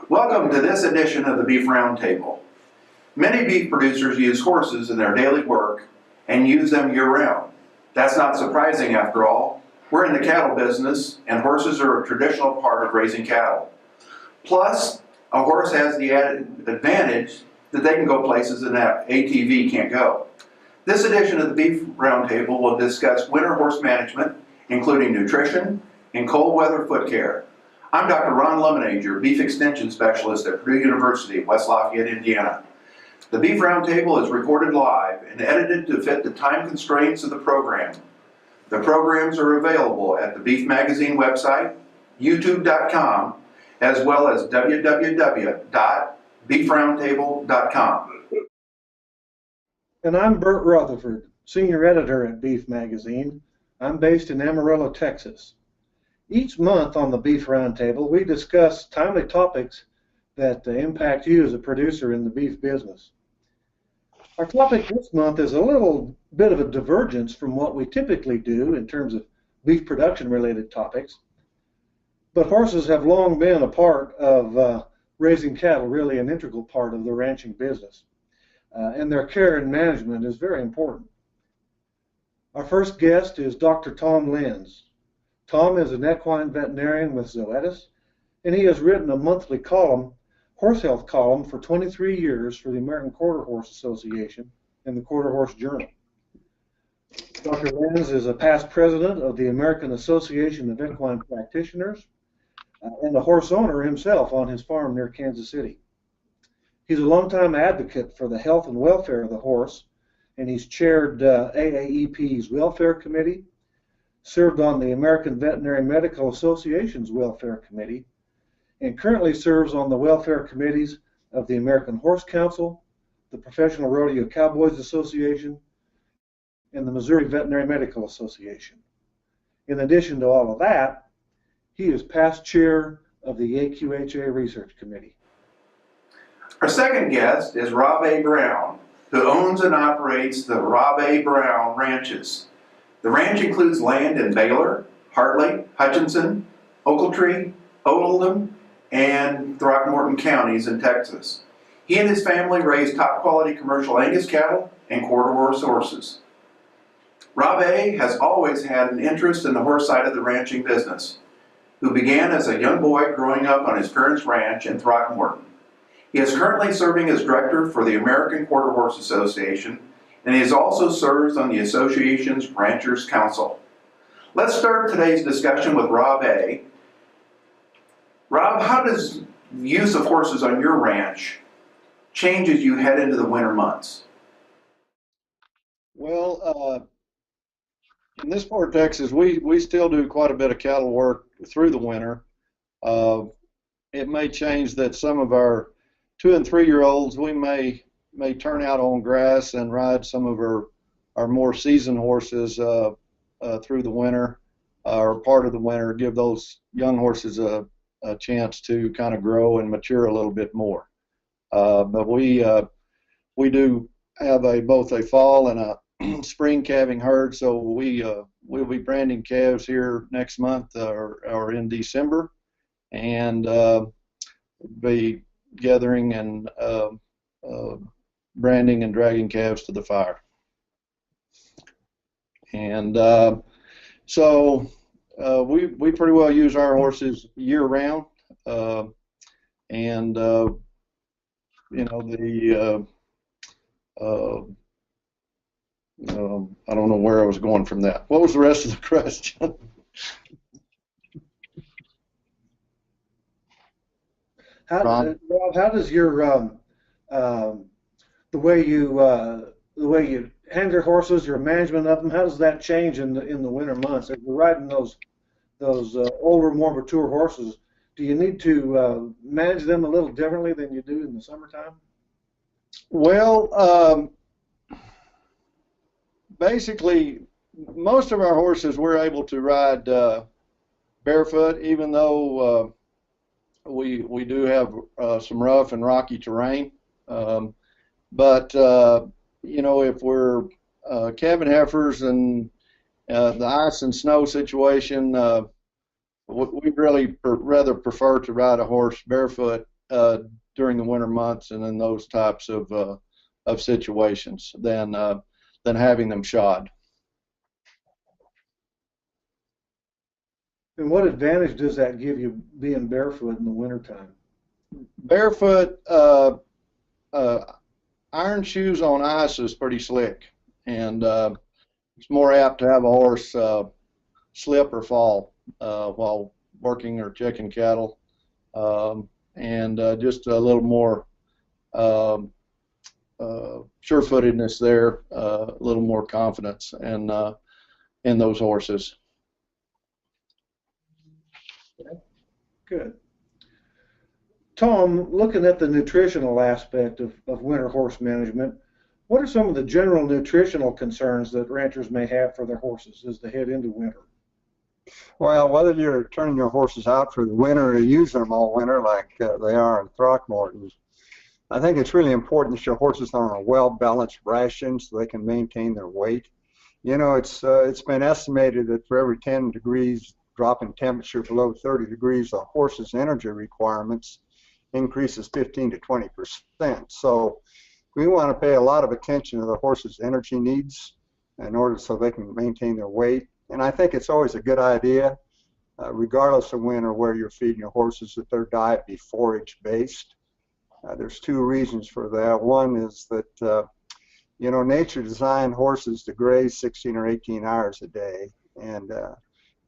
Welcome to this edition of the Beef Roundtable. Many beef producers use horses in their daily work and use them year-round. That's not surprising after all. We're in the cattle business and horses are a traditional part of raising cattle. Plus, a horse has the added advantage that they can go places that ATV can't go. This edition of the Beef Roundtable will discuss winter horse management, including nutrition and cold weather foot care. I'm Dr. Ron Lemonade, your beef extension specialist at Purdue University in West Lafayette, Indiana. The Beef Roundtable is recorded live and edited to fit the time constraints of the program. The programs are available at the Beef Magazine website, youtube.com, as well as www.beefroundtable.com. And I'm Burt Rutherford, Senior Editor at Beef Magazine. I'm based in Amarillo, Texas. Each month on the Beef Roundtable, we discuss timely topics that impact you as a producer in the beef business. Our topic this month is a little bit of a divergence from what we typically do in terms of beef production-related topics, but horses have long been a part of raising cattle, really an integral part of the ranching business, and their care and management is very important. Our first guest is Dr. Tom Lenz. Tom is an equine veterinarian with Zoetis, and he has written a monthly column, horse health column, for 23 years for the American Quarter Horse Association and the Quarter Horse Journal. Dr. Lenz is a past president of the American Association of Equine Practitioners and a horse owner himself on his farm near Kansas City. He's a longtime advocate for the health and welfare of the horse, and he's chaired AAEP's Welfare Committee, served on the American Veterinary Medical Association's Welfare Committee, and currently serves on the welfare committees of the American Horse Council, the Professional Rodeo Cowboys Association, and the Missouri Veterinary Medical Association. In addition to all of that, he is past chair of the AQHA Research Committee. Our second guest is Rob A. Brown, who owns and operates the Rob A. Brown Ranches. The ranch includes land in Baylor, Hartley, Hutchinson, Ochiltree, Oldham, and Throckmorton counties in Texas. He and his family raise top quality commercial Angus cattle and quarter horse horses. Rob A. has always had an interest in the horse side of the ranching business, who began as a young boy growing up on his parents' ranch in Throckmorton. He is currently serving as director for the American Quarter Horse Association, and he also serves on the association's Ranchers Council. Let's start today's discussion with Rob A. Rob, how does the use of horses on your ranch change as you head into the winter months? Well, in this part of Texas, we still do quite a bit of cattle work through the winter. It may change that some of our 2- and 3-year-olds, we may turn out on grass and ride some of our more seasoned horses through the winter or part of the winter, give those young horses a chance to kind of grow and mature a little bit more. But we do have both a fall and a spring calving herd, so we'll be branding calves here next month or in December, and be gathering and branding and dragging calves to the fire. And so we pretty well use our horses year round, and you know, I don't know where I was going from that. What was the rest of the question? Rob, how does your the way you handle your horses, your management of them, how does that change in the winter months? If you're riding those older, more mature horses, do you need to manage them a little differently than you do in the summertime? Well, basically, most of our horses we're able to ride barefoot, even though we do have some rough and rocky terrain. But you know, if we're calving heifers and the ice and snow situation, we'd really rather prefer to ride a horse barefoot during the winter months and in those types of situations than having them shod. And what advantage does that give you being barefoot in the wintertime? Barefoot, iron shoes on ice is pretty slick, and it's more apt to have a horse slip or fall while working or checking cattle, and just a little more sure-footedness there, a little more confidence in those horses. Good. Tom, looking at the nutritional aspect of winter horse management, what are some of the general nutritional concerns that ranchers may have for their horses as they head into winter? Well, whether you're turning your horses out for the winter or using them all winter like they are in Throckmorton, I think it's really important that your horses are on a well-balanced ration so they can maintain their weight. You know, it's been estimated that for every 10 degrees drop in temperature below 30 degrees, the horse's energy requirements increases 15 to 20%. So we want to pay a lot of attention to the horse's energy needs in order so they can maintain their weight. And I think it's always a good idea, regardless of when or where you're feeding your horses, that their diet be forage-based. There's two reasons for that. One is that, you know, nature designed horses to graze 16 or 18 hours a day. And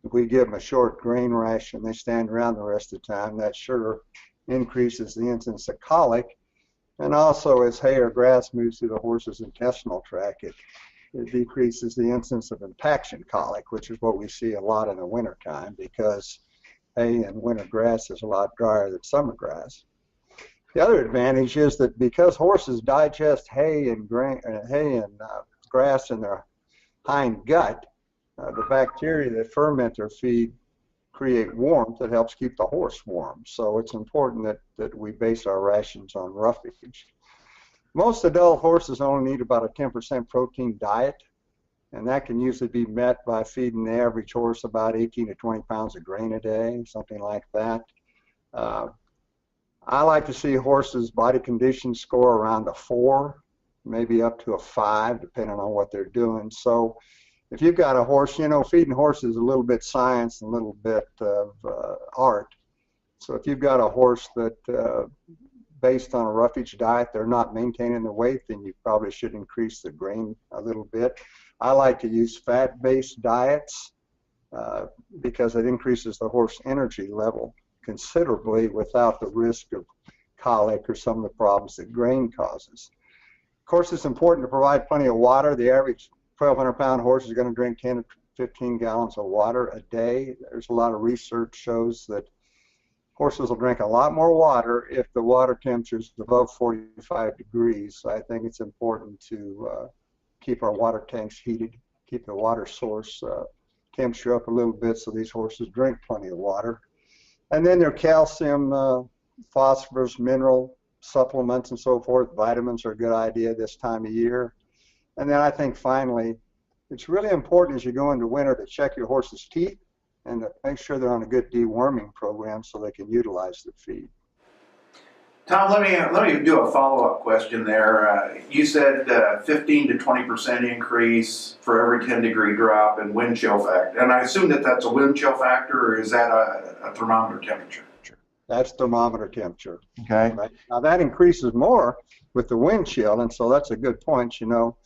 if we give them a short grain ration, they stand around the rest of the time. That sure increases the incidence of colic. And also, as hay or grass moves through the horse's intestinal tract, it decreases the incidence of impaction colic, which is what we see a lot in the wintertime because hay and winter grass is a lot drier than summer grass. The other advantage is that because horses digest hay and grass in their hind gut, the bacteria that ferment their feed create warmth that helps keep the horse warm. So it's important that we base our rations on roughage. Most adult horses only need about a 10% protein diet, and that can usually be met by feeding the average horse about 18 to 20 pounds of grain a day, something like that. I like to see horses' body condition score around a 4, maybe up to a 5, depending on what they're doing. So if you've got a horse, you know, feeding horses is a little bit science and a little bit of art. So if you've got a horse that, based on a roughage diet, they're not maintaining the weight, then you probably should increase the grain a little bit. I like to use fat-based diets because it increases the horse energy level considerably without the risk of colic or some of the problems that grain causes. Of course, it's important to provide plenty of water. The average 1,200-pound horse is going to drink 10 to 15 gallons of water a day. There's a lot of research shows that horses will drink a lot more water if the water temperature is above 45 degrees. So I think it's important to keep our water tanks heated, keep the water source temperature up a little bit so these horses drink plenty of water. And then their calcium, phosphorus, mineral supplements and so forth, vitamins are a good idea this time of year. And then I think finally, it's really important as you go into winter to check your horse's teeth and to make sure they're on a good deworming program so they can utilize the feed. Tom, let me do a follow-up question there. You said 15 to 20% increase for every 10-degree drop in wind chill factor. And I assume that that's a wind chill factor, or is that a thermometer temperature? That's thermometer temperature. Okay. Right? Now that increases more with the wind chill, and so that's a good point. You know,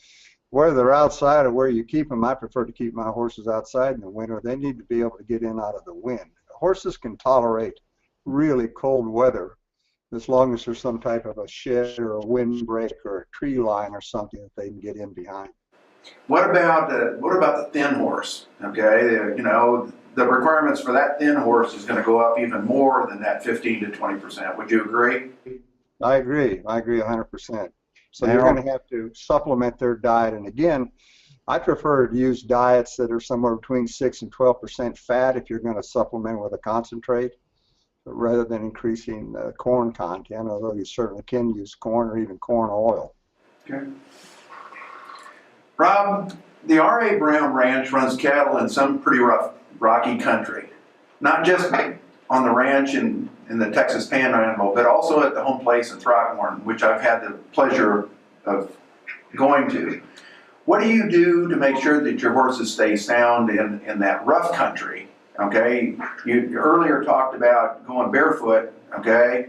whether they're outside or where you keep them, I prefer to keep my horses outside in the winter. They need to be able to get in out of the wind. Horses can tolerate really cold weather as long as there's some type of a shed or a windbreak or a tree line or something that they can get in behind. What about the thin horse? Okay, you know, the requirements for that thin horse is going to go up even more than that 15 to 20%. Would you agree? I agree 100%. So you're going to have to supplement their diet. And again, I prefer to use diets that are somewhere between 6 and 12% fat if you're going to supplement with a concentrate, rather than increasing corn content, although you certainly can use corn or even corn oil. Okay. Rob, the R.A. Brown Ranch runs cattle in some pretty rough, rocky country. Not just on the ranch in in the Texas Panhandle, but also at the home place in Throckmorton, which I've had the pleasure of going to. What do you do to make sure that your horses stay sound in that rough country? Okay, you earlier talked about going barefoot. Okay,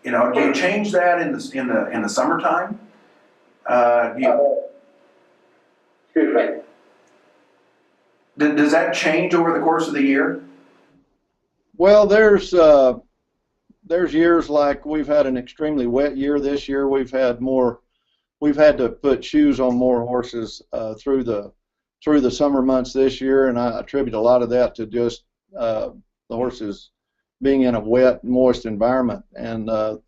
you know, do you change that in the summertime? Excuse me. Does that change over the course of the year? Well, there's years like we've had an extremely wet year. This year we've had to put shoes on more horses through the summer months this year, and I attribute a lot of that to just the horses being in a wet, moist environment, and the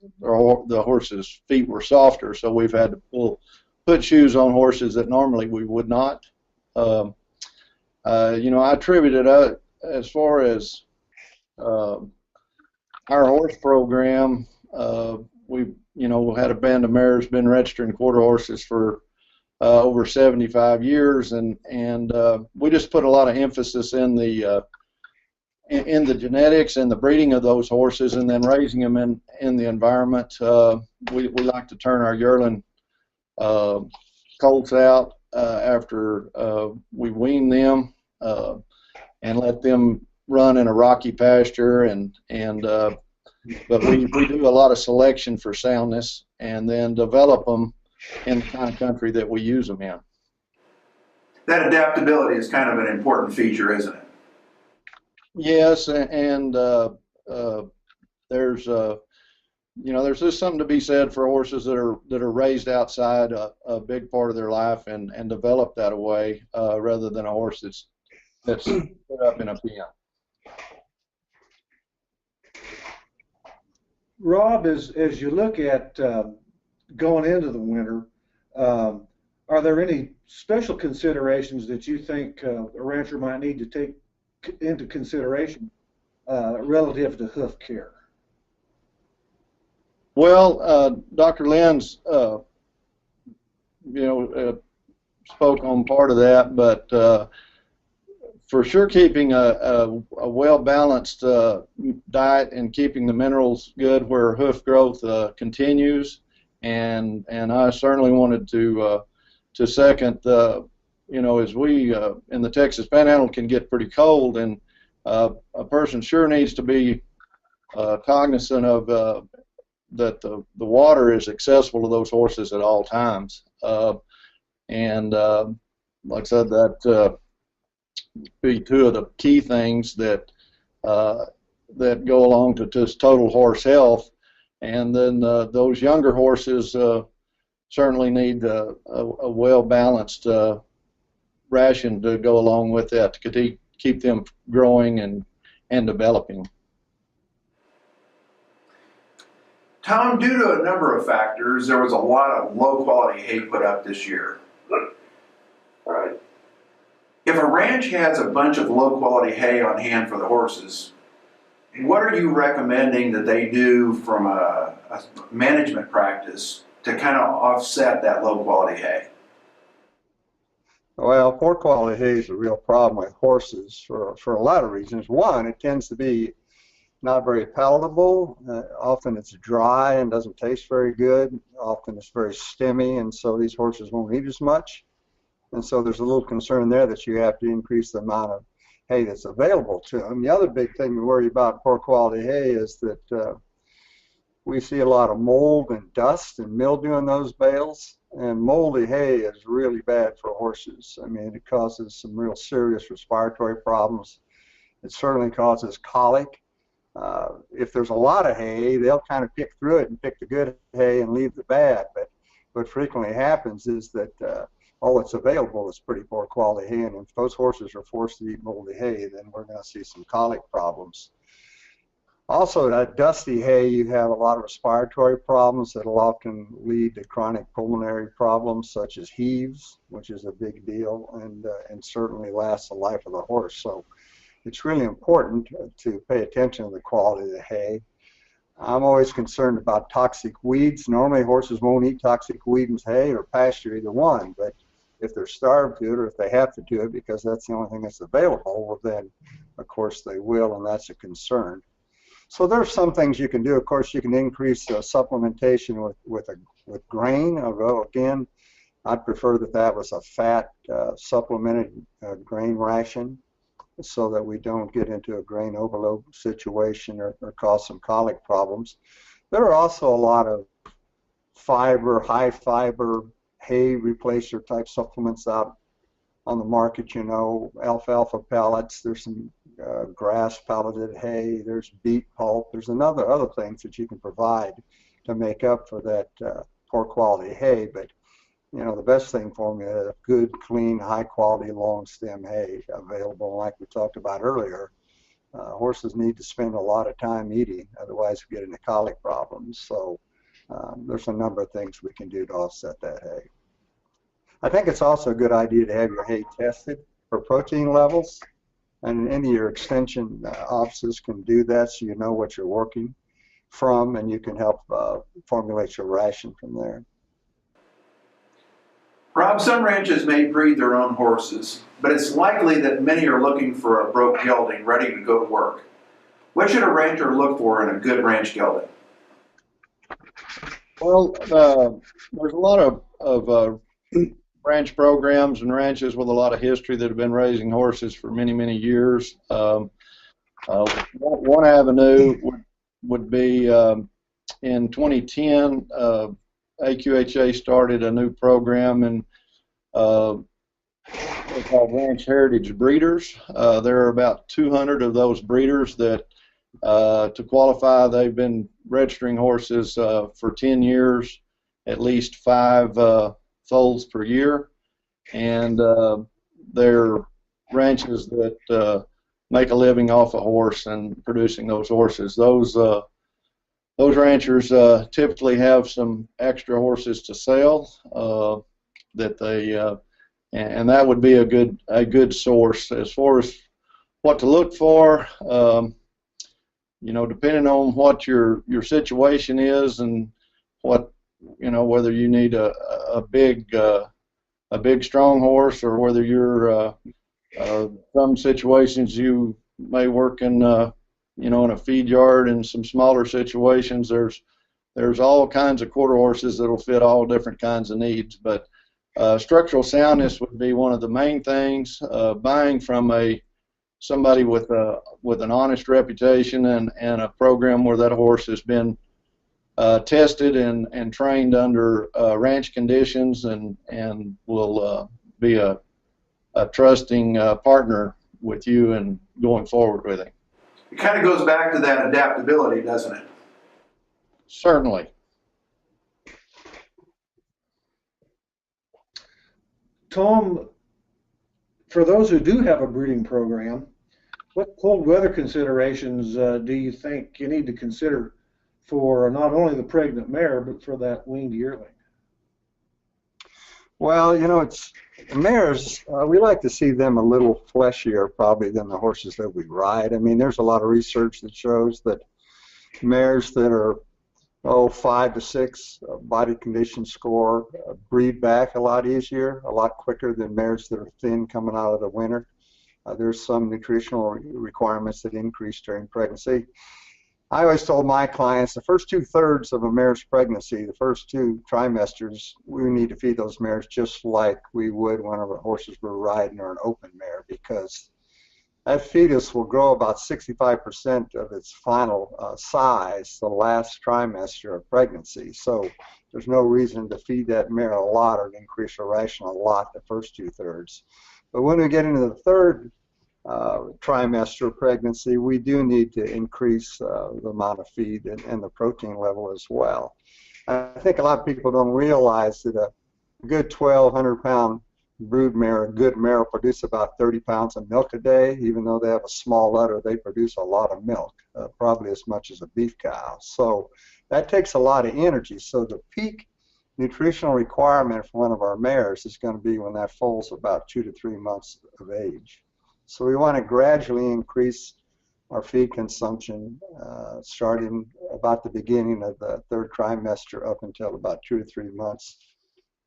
horses' feet were softer, so we've had to put shoes on horses that normally we would not. You know, I attribute it as far as our horse program. We've had a band of mares, been registering quarter horses for over 75 years, and we just put a lot of emphasis in the genetics and the breeding of those horses, and then raising them in the environment. We like to turn our yearling colts out after we wean them, and let them run in a rocky pasture, but we do a lot of selection for soundness, and then develop them in the kind of country that we use them in. That adaptability is kind of an important feature, isn't it? Yes, and there's there's just something to be said for horses that are raised outside a big part of their life and develop that way, rather than a horse that's put up in a pen. Rob, as you look at going into the winter, are there any special considerations that you think a rancher might need to take into consideration relative to hoof care? Well, Dr. Lenz, spoke on part of that, but for sure, keeping a well-balanced diet and keeping the minerals good where hoof growth continues, and I certainly wanted to second as we in the Texas Panhandle can get pretty cold, and a person sure needs to be cognizant of that the water is accessible to those horses at all times, and like I said, that be two of the key things that go along to just total horse health. And then those younger horses certainly need a well-balanced ration to go along with that to keep them growing and developing. Tom, due to a number of factors, there was a lot of low-quality hay put up this year. Right. If a ranch has a bunch of low-quality hay on hand for the horses, what are you recommending that they do from a management practice to kind of offset that low-quality hay? Well, poor quality hay is a real problem with horses for a lot of reasons. One, it tends to be not very palatable. Often it's dry and doesn't taste very good. Often it's very stemmy, and so these horses won't eat as much. And so there's a little concern there that you have to increase the amount of hay that's available to them. The other big thing we worry about poor quality hay is that we see a lot of mold and dust and mildew in those bales. And moldy hay is really bad for horses. I mean, it causes some real serious respiratory problems. It certainly causes colic. If there's a lot of hay, they'll kind of pick through it and pick the good hay and leave the bad. But what frequently happens is that all that's available is pretty poor quality hay, and if those horses are forced to eat moldy hay, then we're going to see some colic problems. Also, that dusty hay, you have a lot of respiratory problems that will often lead to chronic pulmonary problems such as heaves, which is a big deal, and certainly lasts the life of the horse. So it's really important to pay attention to the quality of the hay. I'm always concerned about toxic weeds. Normally horses won't eat toxic weeds, hay, or pasture, either one, but if they're starved to it or if they have to do it because that's the only thing that's available, well then of course they will, and that's a concern. So there's some things you can do. Of course, you can increase supplementation with grain. Although again, I'd prefer that was a fat supplemented grain ration, so that we don't get into a grain overload situation or cause some colic problems. There are also a lot of fiber, high fiber, hay replacer type supplements out on the market, you know, alfalfa pellets, there's some grass pelleted hay, there's beet pulp, there's other things that you can provide to make up for that poor quality hay. But you know, the best thing for me is good, clean, high quality, long stem hay available. Like we talked about earlier, horses need to spend a lot of time eating, otherwise we get into colic problems. So there's a number of things we can do to offset that hay. I think it's also a good idea to have your hay tested for protein levels, and any of your extension offices can do that, so you know what you're working from, and you can help formulate your ration from there. Rob, some ranches may breed their own horses, but it's likely that many are looking for a broke gelding ready to go to work. What should a rancher look for in a good ranch gelding? Well, there's a lot of ranch programs and ranches with a lot of history that have been raising horses for many, many years. One avenue would be in 2010, AQHA started a new program, and they're called Ranch Heritage Breeders. There are about 200 of those breeders that, to qualify, they've been registering horses for 10 years, at least 5 foals per year, and they're ranches that make a living off a horse and producing those horses. Those ranchers typically have some extra horses to sell that they and that would be a good source. As far as what to look for, you know, depending on what your situation is and what, you know, whether you need a big strong horse, or whether you're some situations you may work in you know, in a feed yard. In some smaller situations, there's all kinds of quarter horses that'll fit all different kinds of needs. But structural soundness would be one of the main things. Buying from somebody with an honest reputation and a program where that horse has been tested and trained under ranch conditions, and will be a trusting partner with you and going forward with it. It kind of goes back to that adaptability, doesn't it? Certainly. Tom, for those who do have a breeding program, what cold weather considerations do you think you need to consider for not only the pregnant mare, but for that weaned yearling? Well, you know, it's mares, we like to see them a little fleshier probably than the horses that we ride. I mean, there's a lot of research that shows that mares that are 5 to 6 body condition score breed back a lot easier, a lot quicker than mares that are thin coming out of the winter. There's some nutritional requirements that increase during pregnancy. I always told my clients the first 2/3 of a mare's pregnancy, the first 2 trimesters, we need to feed those mares just like we would when our horses were riding or an open mare, because that fetus will grow about 65% of its final size the last trimester of pregnancy. So there's no reason to feed that mare a lot or increase her ration a lot the first 2/3. But when we get into the 3rd trimester of pregnancy, we do need to increase the amount of feed and the protein level as well. I think a lot of people don't realize that a good 1,200-pound brood mare, a good mare, will produce about 30 pounds of milk a day. Even though they have a small udder, they produce a lot of milk, probably as much as a beef cow. So that takes a lot of energy. So the peak nutritional requirement for one of our mares is going to be when that foal's about 2 to 3 months of age. So we want to gradually increase our feed consumption starting about the beginning of the 3rd trimester up until about 2 to 3 months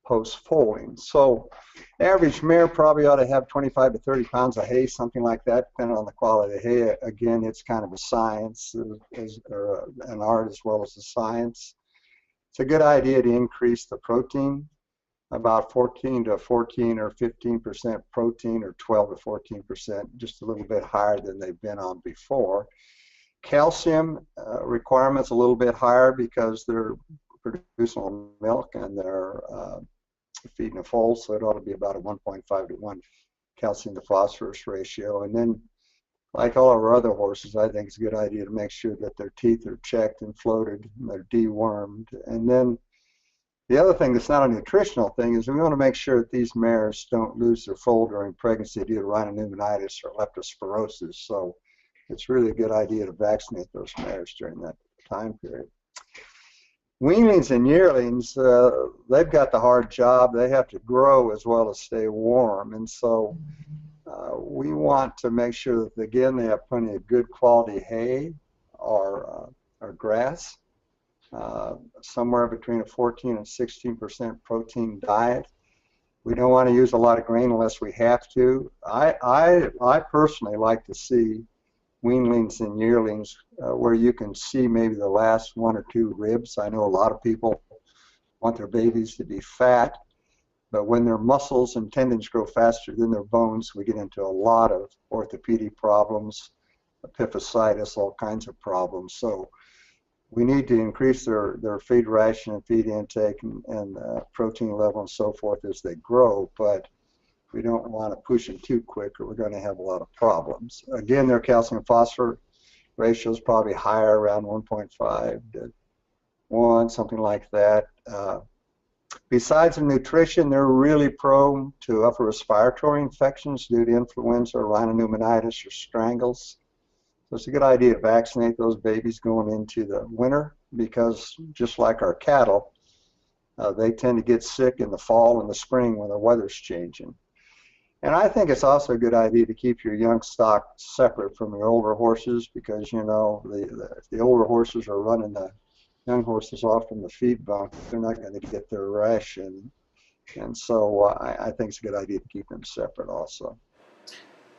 post-foaling. So average mare probably ought to have 25 to 30 pounds of hay, something like that, depending on the quality of hay. Again, it's kind of a science, or an art as well as a science. It's a good idea to increase the protein, about 14 or 15% protein, or 12 to 14%, just a little bit higher than they've been on before. Calcium requirements a little bit higher because they're producing all milk and they're feeding a foal, so it ought to be about a 1.5 to 1 calcium to phosphorus ratio. And then, like all our other horses, I think it's a good idea to make sure that their teeth are checked and floated and they're dewormed. And then the other thing that's not a nutritional thing is we want to make sure that these mares don't lose their foal during pregnancy due to rhinopneumonitis or leptospirosis. So it's really a good idea to vaccinate those mares during that time period. Weanlings and yearlings, they've got the hard job. They have to grow as well as stay warm. And so we want to make sure that, again, they have plenty of good quality hay or grass, somewhere between a 14 and 16% protein diet. We don't want to use a lot of grain unless we have to. I personally like to see weanlings and yearlings where you can see maybe the last 1 or 2 ribs. I know a lot of people want their babies to be fat, but when their muscles and tendons grow faster than their bones, we get into a lot of orthopedic problems, epiphysitis, all kinds of problems. So we need to increase their feed ration and feed intake and protein level and so forth as they grow, but we don't want to push them too quick or we're going to have a lot of problems. Again, their calcium phosphorus ratio is probably higher, around 1.5 to 1, something like that. Besides the nutrition, they're really prone to upper respiratory infections due to influenza or rhinopneumonitis or strangles. So it's a good idea to vaccinate those babies going into the winter because just like our cattle, they tend to get sick in the fall and the spring when the weather's changing. And I think it's also a good idea to keep your young stock separate from your older horses because, you know, if the older horses are running the young horses off from the feed bunk, they're not going to get their ration. And so I think it's a good idea to keep them separate also.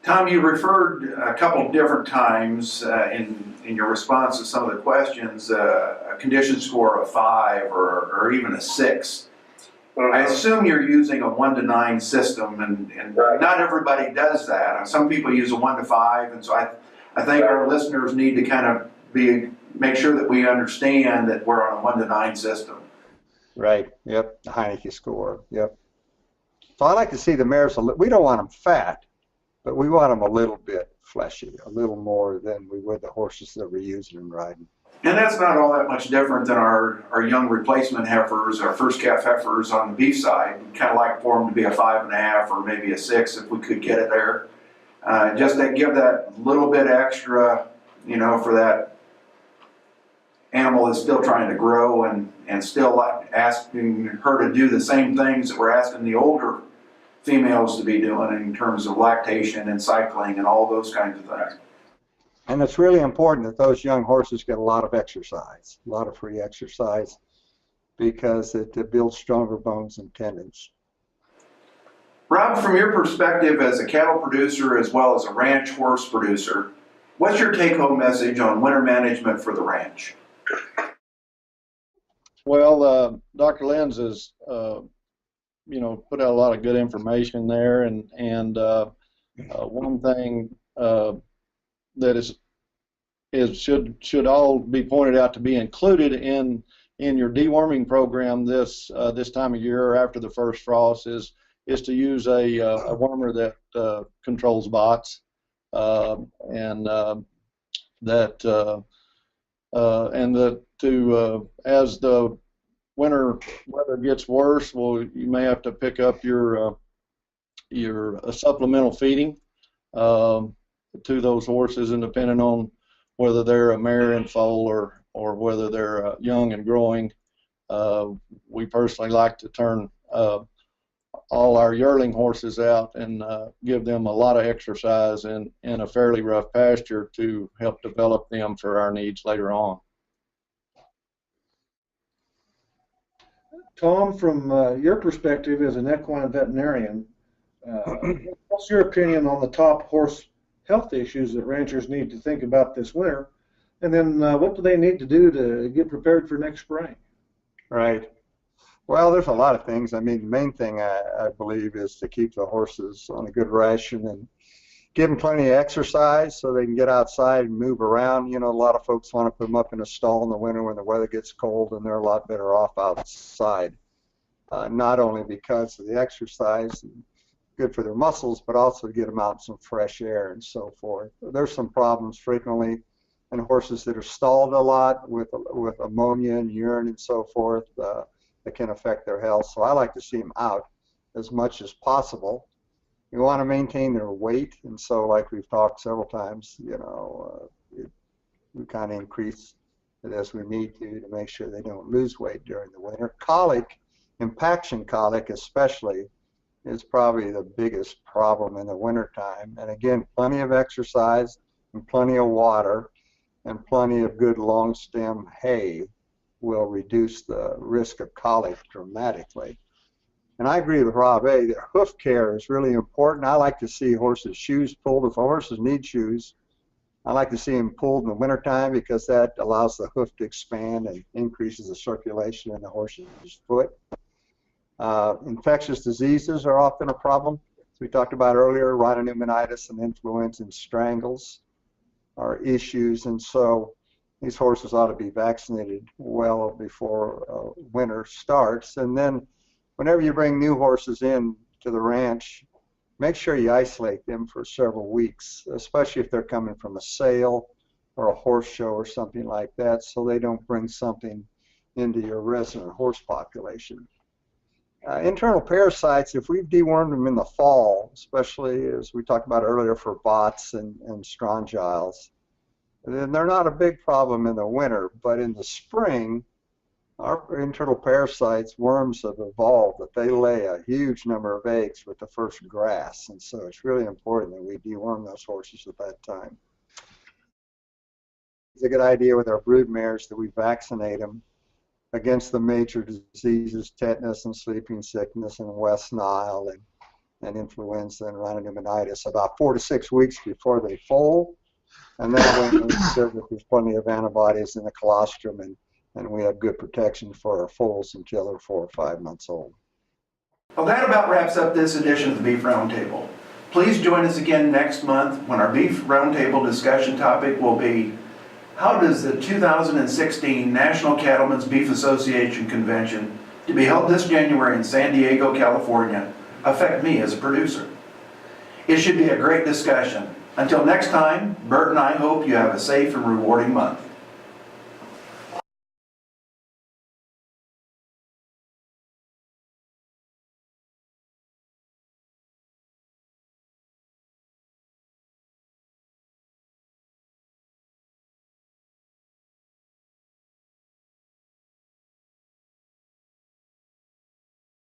Tom, you referred a couple different times in your response to some of the questions, a condition score of 5 or even a 6. I assume you're using a 1 to 9 system, and not everybody does that. Some people use a 1 to 5, and so I think our listeners need to kind of make sure that we understand that we're on a 1 to 9 system. Right. Yep. The Heineke score. Yep. So I like to see the mares. We don't want them fat, but we want them a little bit fleshy, a little more than we would the horses that we're using and riding. And that's not all that much different than our young replacement heifers, our first calf heifers on the beef side. We'd kind of like for them to be a 5.5 or maybe a 6 if we could get it there. Just to give that little bit extra, you know, for that animal that's still trying to grow and still asking her to do the same things that we're asking the older females to be doing in terms of lactation and cycling and all those kinds of things. And it's really important that those young horses get a lot of exercise, a lot of free exercise, because it builds stronger bones and tendons. Rob, from your perspective as a cattle producer as well as a ranch horse producer, what's your take-home message on winter management for the ranch? Well, Dr. Lenz has, you know, put out a lot of good information there, and one thing that should all be pointed out to be included in your deworming program this time of year after the first frost is to use a wormer that controls bots, and as the winter weather gets worse, well, you may have to pick up your supplemental feeding to those horses, and depending on whether they're a mare and foal or whether they're young and growing, we personally like to turn all our yearling horses out and give them a lot of exercise in a fairly rough pasture to help develop them for our needs later on. Tom, from your perspective as an equine veterinarian, what's your opinion on the top horse health issues that ranchers need to think about this winter? And then what do they need to do to get prepared for next spring? Right. Well, there's a lot of things. I mean, the main thing I believe is to keep the horses on a good ration and give them plenty of exercise so they can get outside and move around. You know, a lot of folks want to put them up in a stall in the winter when the weather gets cold, and they're a lot better off outside. Not only because of the exercise and good for their muscles, but also to get them out in some fresh air and so forth. There's some problems frequently in horses that are stalled a lot with ammonia and urine and so forth that can affect their health. So I like to see them out as much as possible. You want to maintain their weight, and so like we've talked several times, you know, we kind of increase it as we need to make sure they don't lose weight during the winter. Colic, impaction colic especially, is probably the biggest problem in the wintertime. And again, plenty of exercise and plenty of water and plenty of good long stem hay will reduce the risk of colic dramatically. And I agree with Rob A. that hoof care is really important. I like to see horses' shoes pulled. If horses need shoes, I like to see them pulled in the wintertime because that allows the hoof to expand and increases the circulation in the horse's foot. Infectious diseases are often a problem. As we talked about earlier, rhinopneumonitis and influenza and strangles are issues, and so these horses ought to be vaccinated well before winter starts. And then whenever you bring new horses in to the ranch, make sure you isolate them for several weeks, especially if they're coming from a sale or a horse show or something like that, so they don't bring something into your resident horse population. Internal parasites, if we've dewormed them in the fall, especially as we talked about earlier for bots and strongyles, then they're not a big problem in the winter, but in the spring, our internal parasites, worms, have evolved that they lay a huge number of eggs with the first grass, and so it's really important that we deworm those horses at that time. It's a good idea with our brood mares that we vaccinate them against the major diseases, tetanus and sleeping sickness and West Nile and influenza and rhinopneumonitis about 4 to 6 weeks before they foal, and then we ensure that there's plenty of antibodies in the colostrum and we have good protection for our foals until they're 4 or 5 months old. Well, that about wraps up this edition of the Beef Roundtable. Please join us again next month when our Beef Roundtable discussion topic will be, how does the 2016 National Cattlemen's Beef Association Convention, to be held this January in San Diego, California, affect me as a producer? It should be a great discussion. Until next time, Bert and I hope you have a safe and rewarding month.